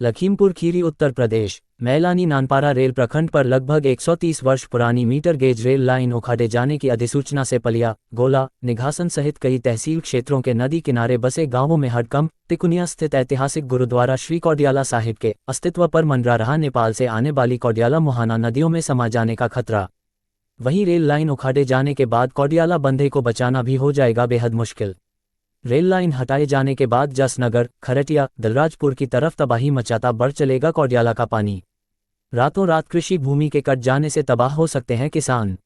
Lakhimpur Kheri Uttar Pradesh. Mailani Nanpara rail प्रखंड पर लगभग 130 वर्ष पुरानी मीटर गेज रेल लाइन उखाड़े जाने की अधिसूचना से पलिया, गोला, निघासन सहित कई तहसील क्षेत्रों के नदी किनारे बसे गांवों में हडकंप। तिकुनिया स्थित ऐतिहासिक गुरुद्वारा श्री कौडियाला साहिब के अस्तित्व पर मंडरा रहा नेपाल से आने वाली कौडियाला मुहाना नदियों में समा जाने का खतरा। वहीं रेल लाइन उखाड़े जाने के बाद कौडियाला बंधे को बचाना भी हो जाएगा बेहद मुश्किल। रेल लाइन हटाए जाने के बाद जसनगर, खरटिया, दलराजपुर की तरफ तबाही मचाता बढ़ चलेगा कौडियाला का पानी। रातों रात कृषि भूमि के कट जाने से तबाह हो सकते हैं किसान।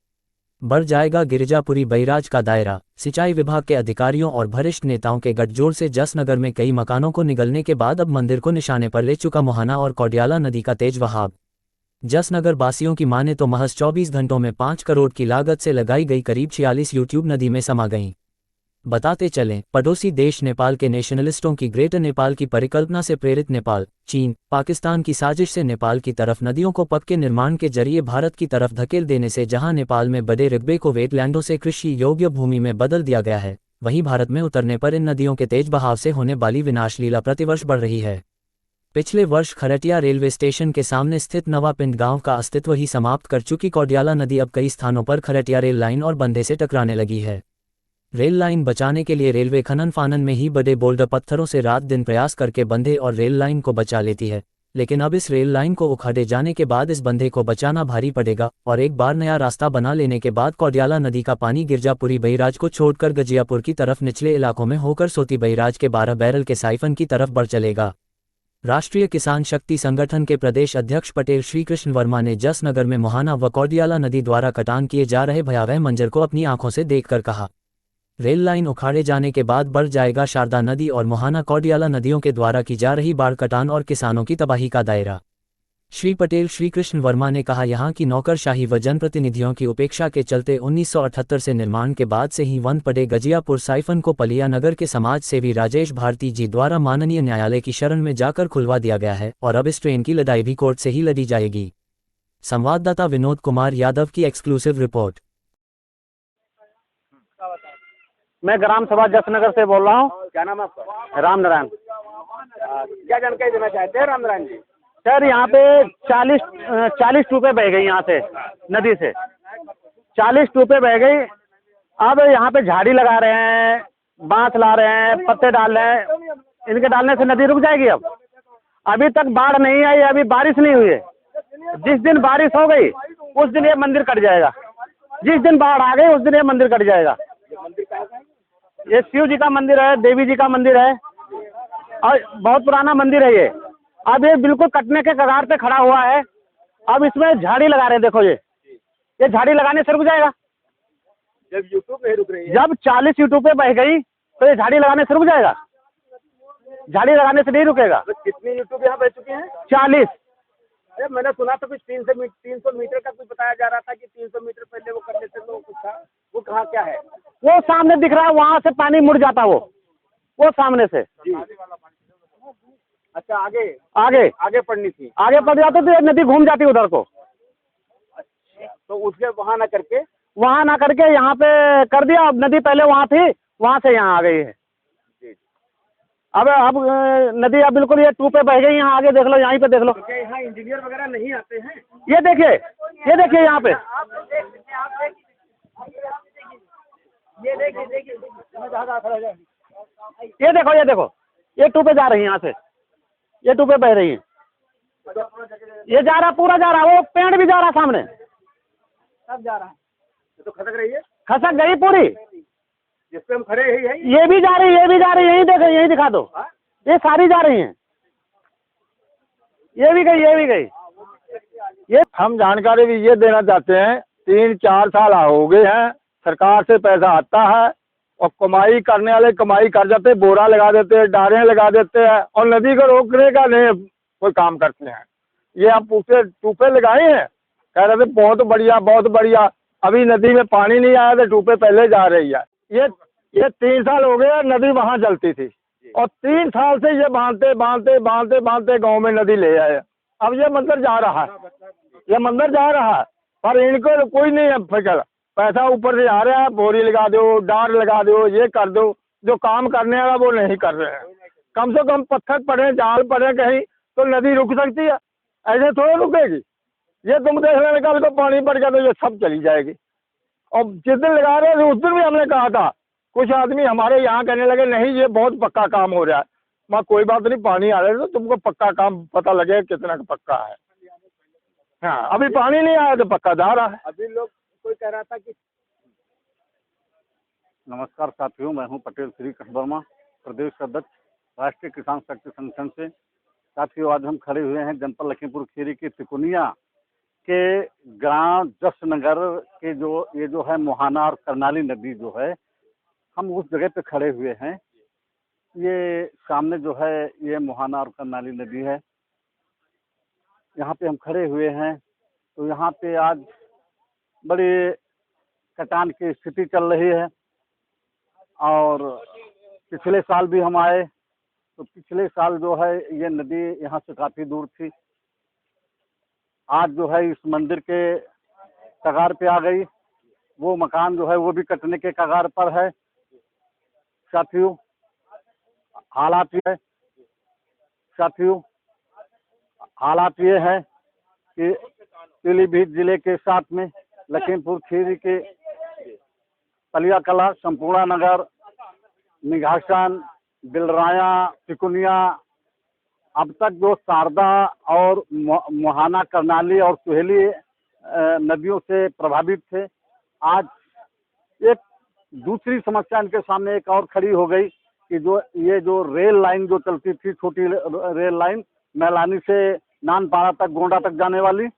बढ़ जाएगा गिरिजापुरी बैराज का दायरा। सिंचाई विभाग के अधिकारियों और वरिष्ठ नेताओं के गठजोड़ से जसनगर में कई मकानों को निगलने के बाद अब मंदिर को निशाने पर ले चुका मुहाना और कौडियाला नदी का तेज बहाव। जसनगर वासियों की माने तो महज 24 घंटों में 5 करोड़ की लागत से लगाई गई करीब 46 यूट्यूब नदी में समा गईं। बताते चलें, पड़ोसी देश नेपाल के नेशनलिस्टों की ग्रेटर नेपाल की परिकल्पना से प्रेरित नेपाल, चीन, पाकिस्तान की साजिश से नेपाल की तरफ नदियों को पक्के निर्माण के जरिए भारत की तरफ धकेल देने से जहां नेपाल में बड़े रकबे को वेटलैंडों से कृषि योग्य भूमि में बदल दिया गया है, वहीं भारत में उतरने पर इन नदियों के तेज बहाव से होने वाली विनाशलीला प्रतिवर्ष बढ़ रही है। पिछले वर्ष खरटिया रेलवे स्टेशन के सामने स्थित नवापिंड गांव का अस्तित्व ही समाप्त कर चुकी कौडियाला नदी अब कई स्थानों पर खरटिया रेल लाइन और बंधे से टकराने लगी है। रेल लाइन बचाने के लिए रेलवे खनन फानन में ही बड़े बोल्डर पत्थरों से रात दिन प्रयास करके बंधे और रेल लाइन को बचा लेती है, लेकिन अब इस रेल लाइन को उखाड़े जाने के बाद इस बंधे को बचाना भारी पड़ेगा और एक बार नया रास्ता बना लेने के बाद कौडियाला नदी का पानी गिरजापुरी बैराज को छोड़कर गजियापुर की तरफ निचले इलाकों में होकर सोती बैराज के 12 बैरल के साइफन की तरफ बढ़ चलेगा। राष्ट्रीय किसान शक्ति संगठन के प्रदेश अध्यक्ष पटेल श्री कृष्ण वर्मा ने जसनगर में मुहाना व कौडियाला नदी द्वारा कटान किए जा रहे भयावह मंजर को अपनी आंखों से देखकर कहा, रेल लाइन उखाड़े जाने के बाद बढ़ जाएगा शारदा नदी और मुहाना कौडियाला नदियों के द्वारा की जा रही बाढ़ कटान और किसानों की तबाही का दायरा। श्री पटेल श्री कृष्ण वर्मा ने कहा, यहाँ की नौकरशाही व जनप्रतिनिधियों की उपेक्षा के चलते 1978 से निर्माण के बाद से ही बंद पड़े गजियापुर साइफन को पलिया नगर के समाज सेवी राजेश भारती जी द्वारा माननीय न्यायालय की शरण में जाकर खुलवा दिया गया है और अब इस ट्रेन की लड़ाई भी कोर्ट से ही लड़ी जाएगी। संवाददाता विनोद कुमार यादव की एक्सक्लूसिव रिपोर्ट। मैं ग्राम सभा जसनगर से बोल रहा हूँ। क्या नाम है आपका? राम नारायण। क्या जानकारी देना चाहते हैं राम नारायण जी? सर, यहाँ पे 40 टूपे बह गई, यहाँ से नदी से 40 टूपे बह गई। अब यहाँ पे झाड़ी लगा रहे हैं, बांस ला रहे हैं, पत्ते डाल रहे हैं। इनके डालने से नदी रुक जाएगी। अब अभी तक बाढ़ नहीं आई, अभी बारिश नहीं हुई है। जिस दिन बारिश हो गई उस दिन ये मंदिर कट जाएगा। जिस दिन बाढ़ आ गई उस दिन ये मंदिर कट जाएगा। ये शिव जी का मंदिर है, देवी जी का मंदिर है और बहुत पुराना मंदिर है ये। अब ये बिल्कुल कटने के कगार पे खड़ा हुआ है। अब इसमें झाड़ी लगा रहे हैं, देखो ये झाड़ी लगाने से रुक जाएगा। जब यूट्यूब पे रुक रही है, जब 40 यूट्यूब पे बह गई तो ये झाड़ी लगाने से रुक जाएगा। झाड़ी लगाने से नहीं रुकेगा। तो कितने यूट्यूब यहाँ बह चुके हैं? 40। अरे मैंने सुना था कुछ 300 मीटर का कुछ बताया जा रहा था कि 300 मीटर पहले वो करने से तो कुछ था। वो कहाँ क्या है? वो सामने दिख रहा है, वहां से पानी मुड़ जाता वो सामने से। जी। अच्छा, आगे आगे आगे पड़नी थी, आगे पड़ जाते तो ये नदी घूम जाती उधर को। अच्छा, तो उसके वहाँ ना करके यहाँ पे कर दिया। अब नदी पहले वहाँ थी, वहाँ से यहाँ आ गई है। जी। अब नदी अब बिल्कुल ये टू पे बह गई। यहाँ आगे देख लो, यहीं पे देख लो। तो क्या यहाँ इंजीनियर वगैरह नहीं आते हैं? ये देखिए यहाँ पे। ये देखो ये टू पे जा रही है, यहाँ से ये टू पे बह रही है। ये जा रहा, पूरा जा रहा। वो पेड़ भी जा रहा सामने, सब जा रहा है। ये तो खसक रही है, खसक गई पूरी। जिस पे हम खड़े हैं ये भी जा रही, यही देखो, यही दिखा दो। ये सारी जा रही हैं। ये भी गई। ये हम जानकारी भी ये देना चाहते हैं, 3-4 साल हो गए हैं, सरकार से पैसा आता है और कमाई करने वाले कमाई कर जाते, बोरा लगा देते, डारें लगा देते हैं और नदी को रोकने का नहीं कोई काम करते हैं। ये हम पूछे टूपे लगाए हैं, कह रहे थे बहुत बढ़िया। अभी नदी में पानी नहीं आया तो टूपे पहले जा रही है। ये 3 साल हो गए, नदी वहाँ चलती थी और 3 साल से ये बांधते गाँव में नदी ले आए। अब ये मंदिर जा रहा है, पर इनको कोई नहीं है फिक्र। पैसा ऊपर से आ रहा है, बोरी लगा दो, डार लगा दो, ये कर दो। जो काम करने वाला वो नहीं कर रहे हैं। कम से कम पत्थर पड़े, जाल पड़े कहीं तो नदी रुक सकती है, ऐसे थोड़ी रुकेगी। ये तुम देख लेना कल को पानी बढ़ गया तो ये सब चली जाएगी। और जिस दिन लगा रहे थे उस दिन भी हमने कहा था, कुछ आदमी हमारे यहाँ कहने लगे नहीं ये बहुत पक्का काम हो रहा है। मैं कोई बात नहीं, पानी आ रहा है तो तुमको पक्का काम पता लगे कितना पक्का है। हाँ, अभी पानी नहीं आया तो पक्का जा रहा है। अभी लोग कोई कह रहा था कि नमस्कार साथियों, मैं हूं पटेल श्री कृष्ण वर्मा, प्रदेश अध्यक्ष राष्ट्रीय किसान शक्ति संगठन से। साथियों, आज हम खड़े हुए हैं जनपद लखीमपुर खीरी के तिकोनिया के ग्राम जसनगर के ये जो है मोहाना और करनाली नदी जो है, हम उस जगह पे खड़े हुए हैं। ये सामने जो है ये मोहाना और करनाली नदी है, यहाँ पे हम खड़े हुए हैं। तो यहाँ पे आज बड़ी कटान की स्थिति चल रही है। और पिछले साल भी हम आए तो पिछले साल जो है ये नदी यहाँ से काफ़ी दूर थी। आज जो है इस मंदिर के कगार पे आ गई, वो मकान जो है वो भी कटने के कगार पर है। साथियों, हालात ये है कि पीलीभीत जिले के साथ में लखीमपुर खीरी के पलिया कला, संपूर्णा नगर, निघासन, बिलराया, तिकोनिया, अब तक जो शारदा और मोहाना, करनाली और सुहेली नदियों से प्रभावित थे, आज एक दूसरी समस्या इनके सामने एक और खड़ी हो गई कि जो रेल लाइन जो चलती थी, छोटी रेल लाइन मैलानी से नानपाड़ा तक, गोंडा तक जाने वाली,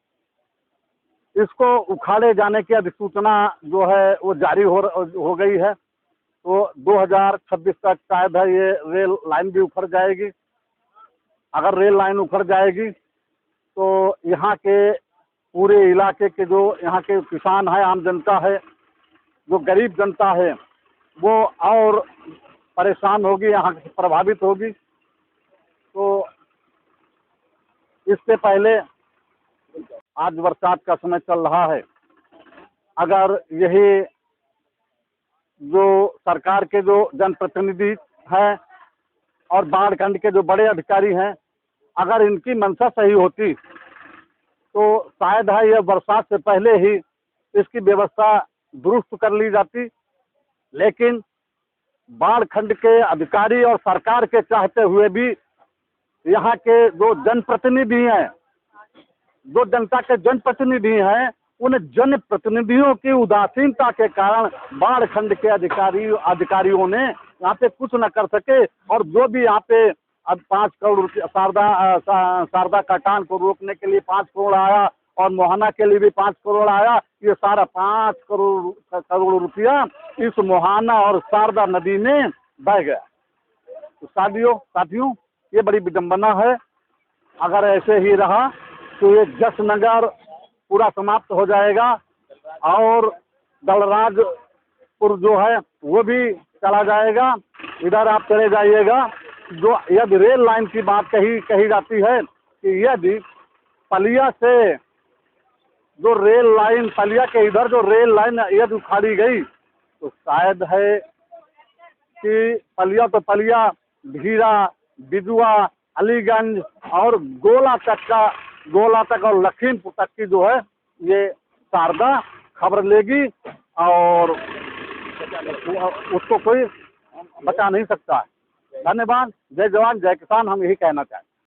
इसको उखाड़े जाने की अधिसूचना जो है वो जारी हो गई है। तो 2026 तक शायद है ये रेल लाइन भी उखड़ जाएगी। अगर रेल लाइन उखड़ जाएगी तो यहाँ के पूरे इलाके के जो यहाँ के किसान है, आम जनता है, जो गरीब जनता है, वो और परेशान होगी, यहाँ से प्रभावित होगी। तो इससे पहले आज बरसात का समय चल रहा है, अगर यही जो सरकार के जो जनप्रतिनिधि हैं और बाढ़ खंड के जो बड़े अधिकारी हैं, अगर इनकी मंशा सही होती तो शायद है यह बरसात से पहले ही इसकी व्यवस्था दुरुस्त कर ली जाती। लेकिन बाढ़ खंड के अधिकारी और सरकार के चाहते हुए भी यहाँ के जो जनप्रतिनिधि हैं, जो जनता के जनप्रतिनिधि हैं, उन जनप्रतिनिधियों की उदासीनता के कारण बाढ़ खंड के अधिकारियों ने यहाँ पे कुछ न कर सके। और जो भी यहाँ पे अब 5 करोड़ रुपया शारदा कटान को रोकने के लिए 5 करोड़ आया और मोहाना के लिए भी 5 करोड़ आया, ये सारा 5 करोड़ रुपया इस मोहाना और शारदा नदी में बह गया। तो साथियों, ये बड़ी विडंबना है। अगर ऐसे ही रहा तो ये जसनगर पूरा समाप्त हो जाएगा और दलराजपुर जो है वो भी चला जाएगा। इधर आप चले जाइएगा, जो यदि रेल लाइन की बात कही जाती है कि यदि पलिया से जो रेल लाइन, पलिया के इधर जो रेल लाइन यदि उखाड़ी गई तो शायद है कि पलिया, भीरा, बिजुआ, अलीगंज और गोला तक और लखीमपुर तक की जो है ये शारदा खबर लेगी और उसको कोई बचा नहीं सकता है। धन्यवाद। जय जवान जय किसान, हम यही कहना चाहें।